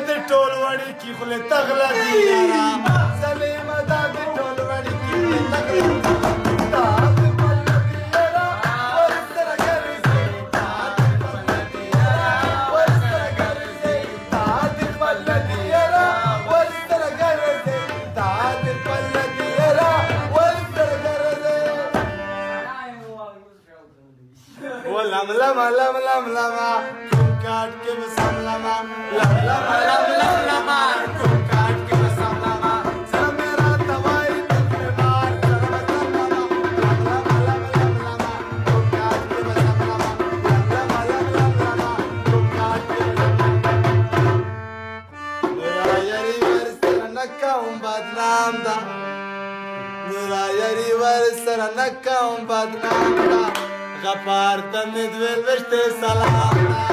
د ټولوړي کې خله تغلا دی یارا سلیمه دا د ټولوړي کې خله تغلا لم لم لم لم لما کوم کاټ کې وسم لما لم لم لم لم لما کوم کاټ کې وسم لما سره میرا توای تکرار سره وسم لما لم لم لم لم لما کوم کاټ کې وسم لما لم لم لم لم لما کوم کاټ کې میرا یاري ور سره نکاوم بدنام دا میرا یاري ور سره نکاوم بدنام دا غفار تمید ویل وشته سلام